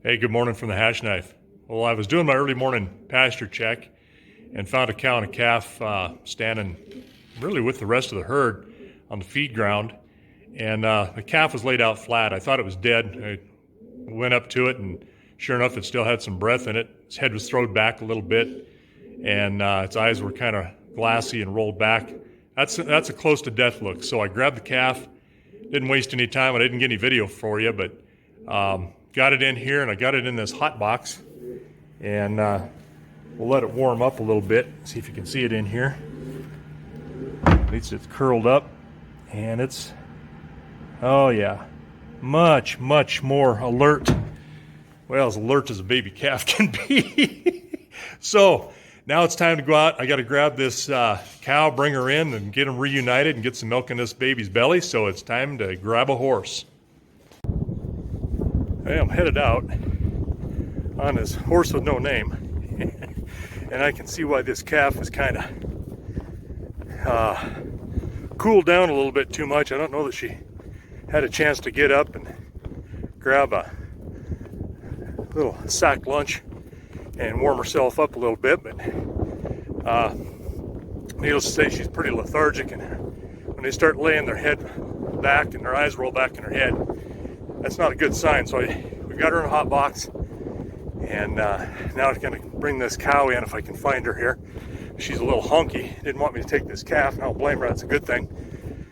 Hey, good morning from the Hashknife. Well, I was doing my early morning pasture check and found a cow and a calf standing really with the rest of the herd on the feed ground. And the calf was laid out flat. I thought it was dead. I went up to it, and sure enough, it still had some breath in it. Its head was thrown back a little bit, and its eyes were kind of glassy and rolled back. That's a close to death look. So I grabbed the calf. Didn't waste any time. I didn't get any video for you, but got it in here, and I got it in this hot box, and we'll let it warm up a little bit. See if you can see it in here. At least it's curled up, and it's, oh yeah, much more alert. Well, as alert as a baby calf can be. So now it's time to go out. I got to grab this cow, bring her in, and get them reunited and get some milk in this baby's belly. So it's time to grab a horse. I am headed out on this horse with no name. And I can see why this calf is kind of cooled down a little bit too much. I don't know that she had a chance to get up and grab a little sack lunch and warm herself up a little bit, but needless to say, she's pretty lethargic, and when they start laying their head back and their eyes roll back in her head, that's not a good sign. So we got her in a hot box, and now I'm going to bring this cow in if I can find her here. She's a little honky. Didn't want me to take this calf, and I don't blame her. That's a good thing.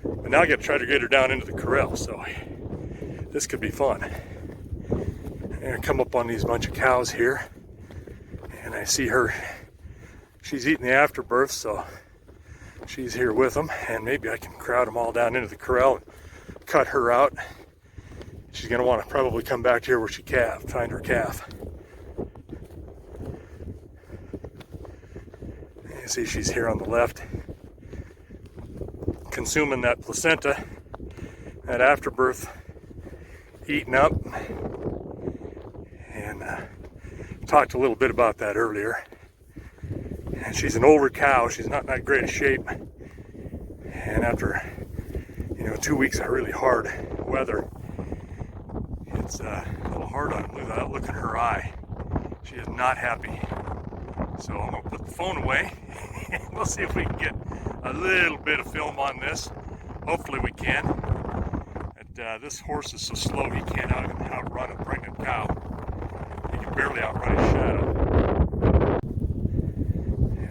But now I got to try to get her down into the corral, so this could be fun. I'm going to come up on these bunch of cows here, and I see her. She's eating the afterbirth, so she's here with them, and maybe I can crowd them all down into the corral and cut her out. She's going to want to probably come back here where she find her calf. You see she's here on the left, consuming that placenta, that afterbirth, eating up. And talked a little bit about that earlier. And she's an older cow. She's not in that great a shape. And after 2 weeks of really hard weather, it's a little hard on without looking her eye. She is not happy. So I'm gonna put the phone away and we'll see if we can get a little bit of film on this. Hopefully we can. But this horse is so slow he can't outrun a pregnant cow. He can barely outrun his shadow.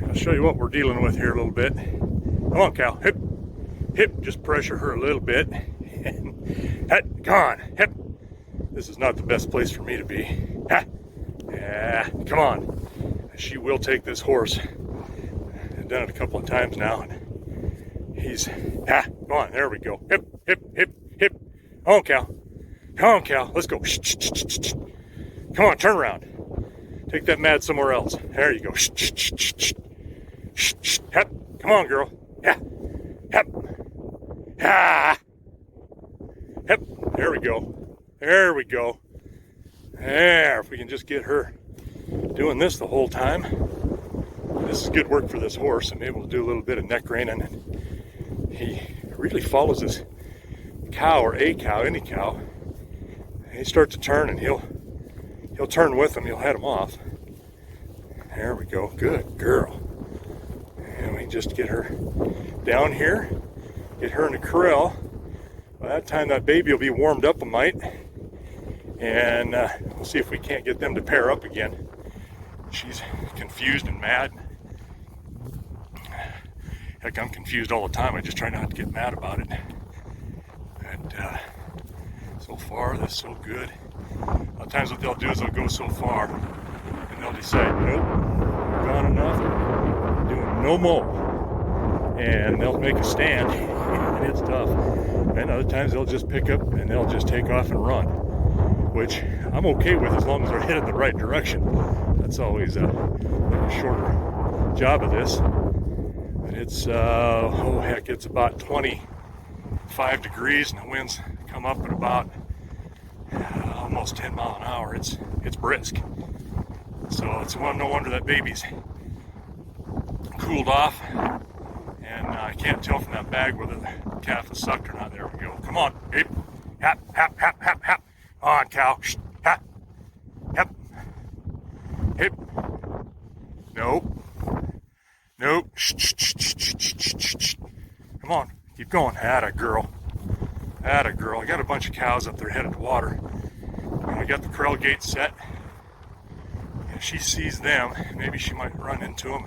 I'll show you what we're dealing with here a little bit. Come on, cow. Hip. Hip. Just pressure her a little bit. Come on. Hip. This is not the best place for me to be. Ha! Yeah, come on. She will take this horse. I've done it a couple of times now, and he's, come on, there we go. Hip, hip, hip, hip. Come on, cow. Come on, cow. Let's go. Shh, shh, shh, shh. Come on, turn around. Take that mad somewhere else. There you go. Shh, shh, shh, shh, shh. Shh, shh. Hep. Come on, girl. Yeah. Hep. Ah. Hep. There we go. There we go. There, if we can just get her doing this the whole time. This is good work for this horse. I'm able to do a little bit of neck reining, and he really follows this cow, or a cow, any cow. He starts to turn, and he'll turn with him. He'll head him off. There we go. Good girl. And we just get her down here, get her in the corral. By that time, that baby will be warmed up a mite, and we'll see if we can't get them to pair up again. She's confused and mad. Heck, I'm confused all the time. I just try not to get mad about it. And so far, that's so good. A lot of times what they'll do is they'll go so far, and they'll decide, nope, gone enough, doing no more. And they'll make a stand, and it's tough. And other times they'll just pick up and they'll just take off and run, which I'm okay with as long as they're headed the right direction. That's always a shorter job of this. And it's, it's about 25 degrees, and the winds come up at about almost 10 miles an hour. It's brisk. So it's no wonder that baby's cooled off. And I can't tell from that bag whether the calf is sucked or not. There we go. Come on. Hip. Hap, hap, hap, hap, hap. On, cow. Shh. Hap. Nope. Nope. Shh, shh, shh, shh, shh, shh, shh. Come on. Keep going. Atta girl. Atta girl. I got a bunch of cows up there headed to water. I got the corral gate set. If she sees them, maybe she might run into them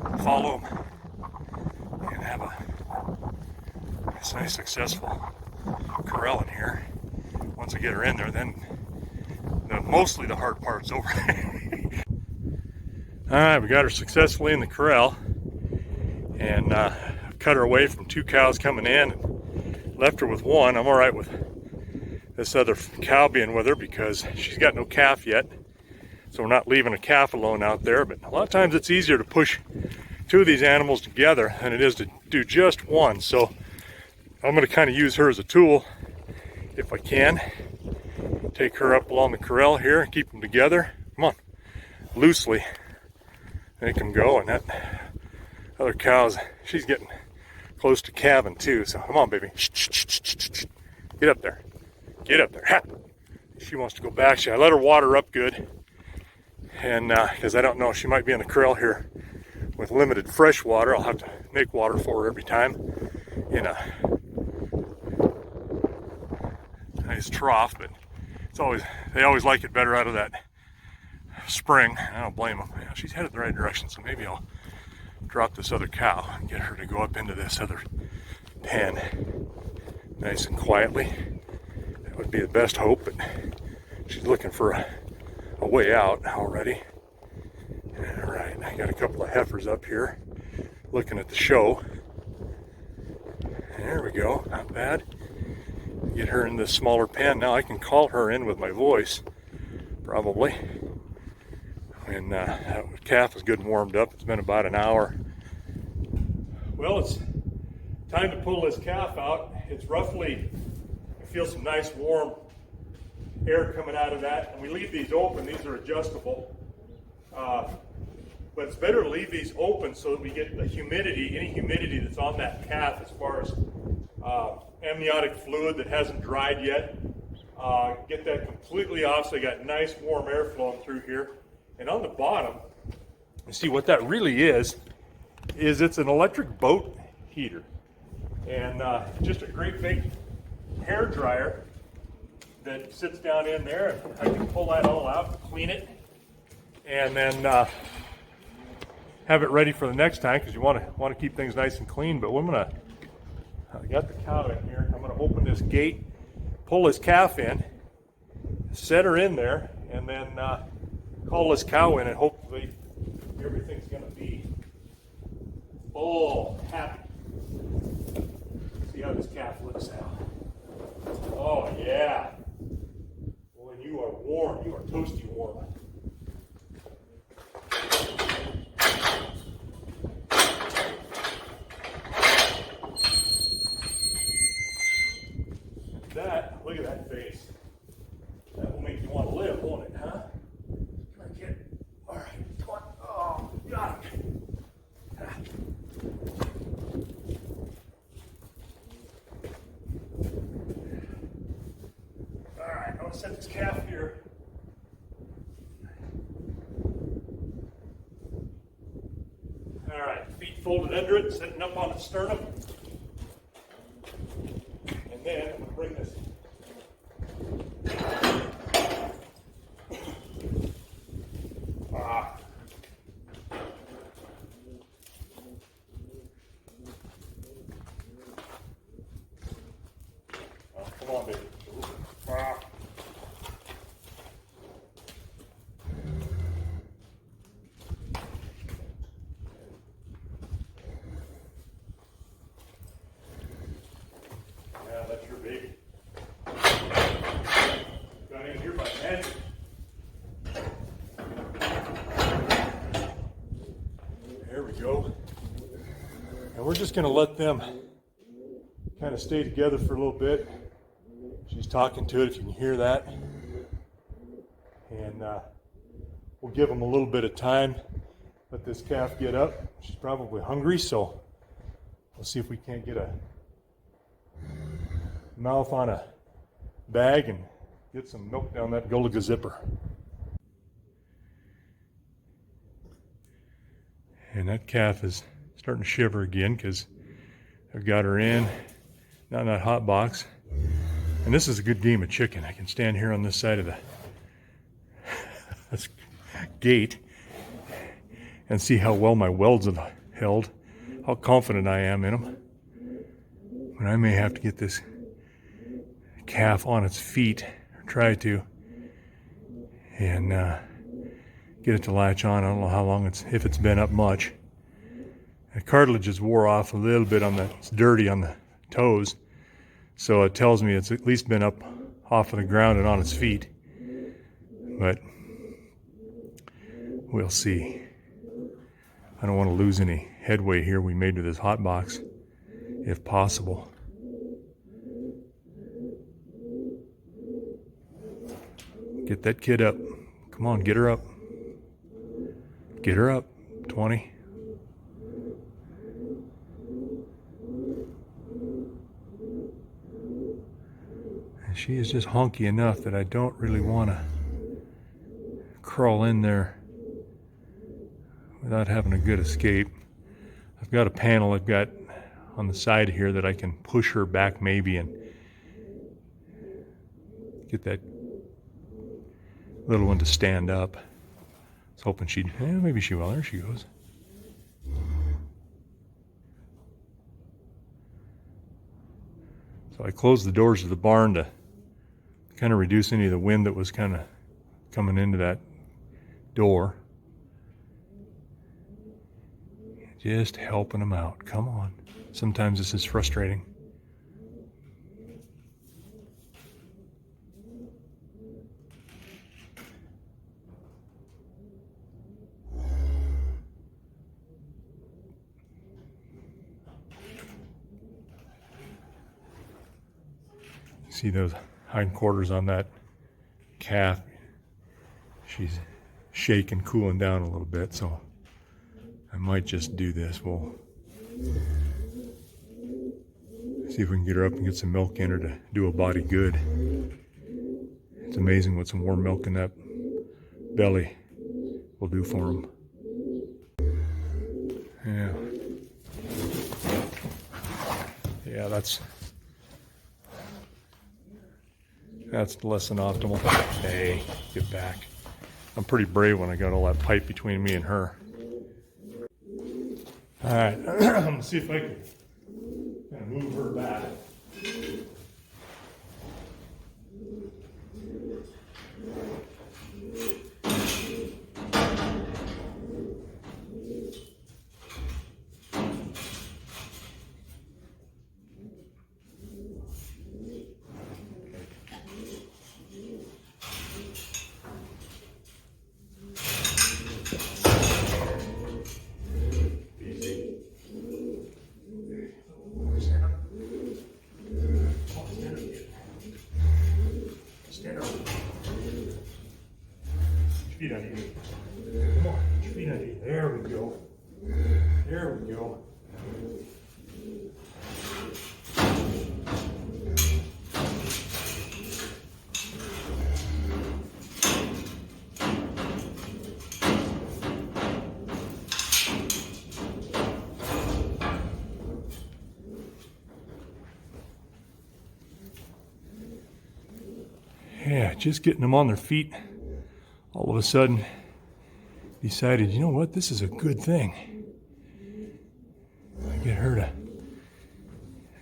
and follow them and have a nice successful corral in here. Once I get her in there, then mostly the hard part's over. Alright, we got her successfully in the corral and cut her away from 2 cows coming in and left her with 1. I'm alright with this other cow being with her because she's got no calf yet, so we're not leaving a calf alone out there. But a lot of times it's easier to push 2 of these animals together than it is to do just one, so I'm going to kind of use her as a tool if I can. Take her up along the corral here and keep them together. Come on, loosely make them go. And that other cow's, she's getting close to calving too, so come on, baby. Shh, shh, shh, shh, shh. Get up there. Get up there. Ha! She wants to go back. I let her water up good, and because I don't know, she might be in the corral here with limited fresh water. I'll have to make water for her every time in a nice trough, but it's always, they always like it better out of that spring. I don't blame them. She's headed the right direction, so maybe I'll drop this other cow and get her to go up into this other pen nice and quietly. That would be the best hope, but she's looking for a way out already. All right, I got a couple of heifers up here looking at the show. There we go, not bad. Get her in this smaller pen. Now I can call her in with my voice, probably. And that calf is good and warmed up. It's been about an hour. Well, it's time to pull this calf out. It's roughly, I feel some nice warm air coming out of that. And we leave these open. These are adjustable. But it's better to leave these open so that we get the humidity, any humidity that's on that calf as far as amniotic fluid that hasn't dried yet. Get that completely off so you got nice warm air flowing through here. And on the bottom, you see what that really is it's an electric boat heater. And just a great big hair dryer that sits down in there. I can pull that all out, clean it, and then have it ready for the next time, because you want to keep things nice and clean. But I got the cow in here. I'm going to open this gate, pull this calf in, set her in there, and then call this cow in, and hopefully everything's going to be all happy. See how this calf looks now. Oh yeah. Boy, you are warm. You are toasty warm. That, look at that face. That will make you want to live, won't it, huh? Come on, kid. All right, come on. Oh, got him. All right, I'm going to set this calf here. All right, feet folded under it, sitting up on its sternum. And then I'm going to bring this. Oh, come on, baby. Yeah, that's your baby. Got in here by magic. There we go. And we're just going to let them kind of stay together for a little bit. She's talking to it, if you can hear that. And we'll give them a little bit of time. Let this calf get up. She's probably hungry, so we'll see if we can't get a mouth on a bag and get some milk down that Gulliga zipper. And that calf is starting to shiver again because I've got her in, not in that hot box. And this is a good game of chicken. I can stand here on this side of the this gate and see how well my welds have held, how confident I am in them. But I may have to get this calf on its feet, or try to, and get it to latch on. I don't know how long if it's been up much. The cartilage is wore off a little bit it's dirty on the toes, so it tells me it's at least been up off of the ground and on its feet. But we'll see. I don't want to lose any headway here we made with this hot box, if possible. Get that kid up. Come on, get her up. Get her up. 20. And she is just honky enough that I don't really want to crawl in there without having a good escape. I've got a panel I've got on the side here that I can push her back maybe and get that little one to stand up. I was hoping maybe she will. There she goes. So I closed the doors of the barn to kind of reduce any of the wind that was kind of coming into that door. Just helping them out. Come on. Sometimes this is frustrating. See those hindquarters on that calf. She's shaking, cooling down a little bit, so I might just do this. We'll see if we can get her up and get some milk in her to do a body good. It's amazing what some warm milk in that belly will do for them. Yeah, that's less than optimal. Hey, get back. I'm pretty brave when I got all that pipe between me and her. All right, I'm gonna see if I can kind of move her back. Feet on you. Come on, feet on you. There we go. There we go. Yeah, just getting them on their feet. All of a sudden decided, you know what, this is a good thing. I get her to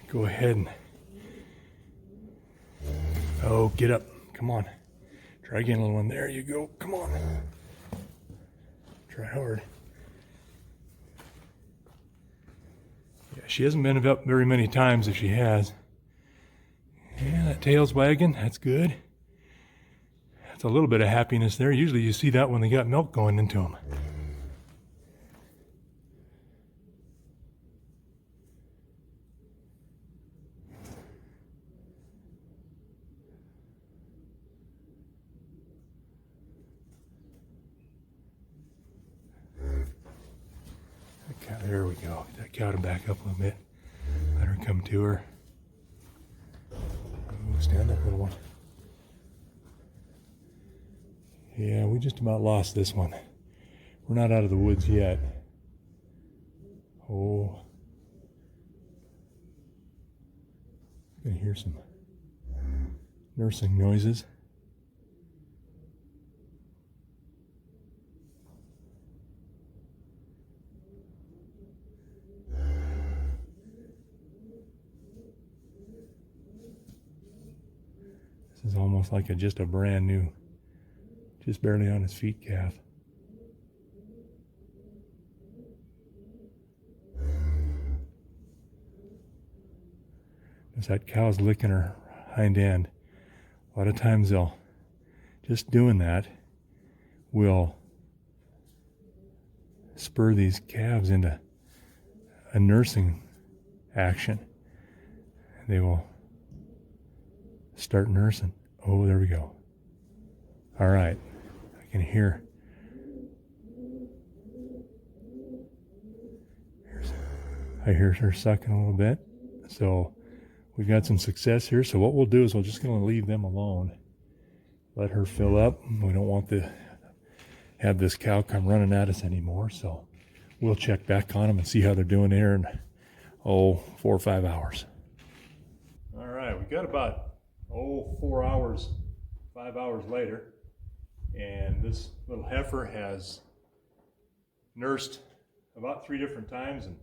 go ahead and, oh, get up, come on. Try again, little one, there you go, come on. Try hard. Yeah, she hasn't been up very many times if she has. Yeah, that tail's wagging, that's good. A little bit of happiness there. Usually you see that when they got milk going into them. Okay, there we go. Get that cow to back up a little bit. Let her come to her. Ooh, stand up, little one. Yeah, we just about lost this one. We're not out of the woods yet. Oh, you can hear some nursing noises. This is almost like just a brand new, just barely on his feet calf. As that cow's licking her hind end, a lot of times they'll, just doing that will spur these calves into a nursing action. They will start nursing. Oh, there we go. All right, I can hear. I hear her sucking a little bit. So we've got some success here. So what we'll do is we're just going to leave them alone. Let her fill up. We don't want to have this cow come running at us anymore. So we'll check back on them and see how they're doing here in, 4 or 5 hours. All right, we got about, 4 hours, 5 hours later. And this little heifer has nursed about 3 different times. And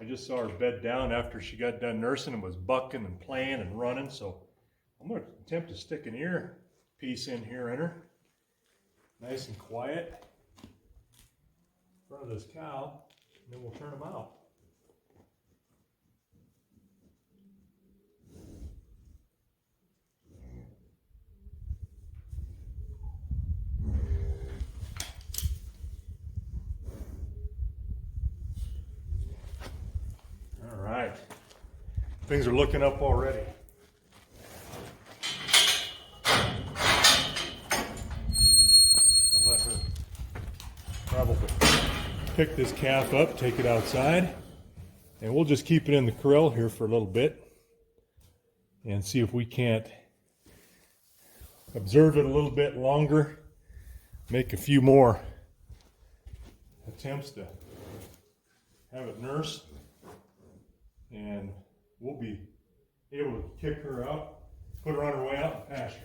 I just saw her bed down after she got done nursing and was bucking and playing and running. So I'm going to attempt to stick an ear piece in here in her. Nice and quiet in front of this cow. And then we'll turn them out. All right. Things are looking up already. I'll let her probably pick this calf up, take it outside, and we'll just keep it in the corral here for a little bit and see if we can't observe it a little bit longer, make a few more attempts to have it nurse, and we'll be able to kick her out, put her on her way out in pasture.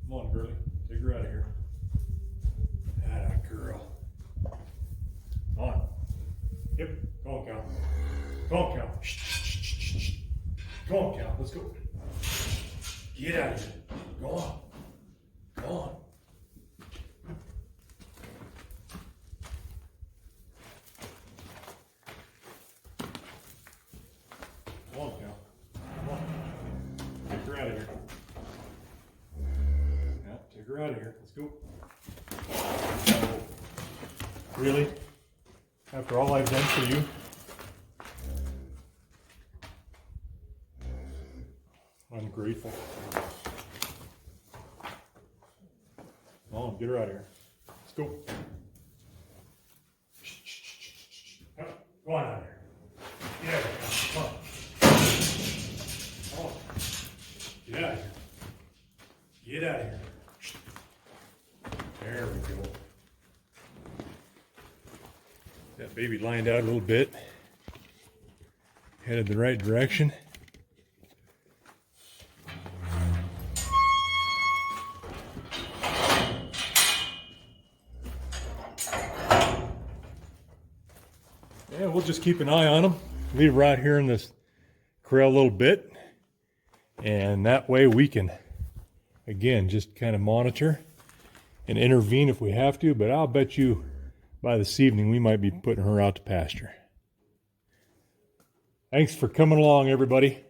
Come on, girlie, take her out of here. Atta girl. Come on. Yep, come on, cow. Come on, cow. Shh, shh, shh, shh, shh. Come on, cow, let's go. Get out of here. Go on. Go on. Come on, cow. Come on. Take her out of here. Yeah, take her out of here. Let's go. Really? After all I've done for you? I'm grateful. Come on, get her out of here. Let's go. Go on out of here. Get out of here. Come on. Come on. Get out of here. Get out of here. There we go. That baby lined out a little bit. Headed the right direction. Yeah, we'll just keep an eye on them. Leave her out here in this corral a little bit. And that way we can, again, just kind of monitor and intervene if we have to. But I'll bet you by this evening we might be putting her out to pasture. Thanks for coming along, everybody.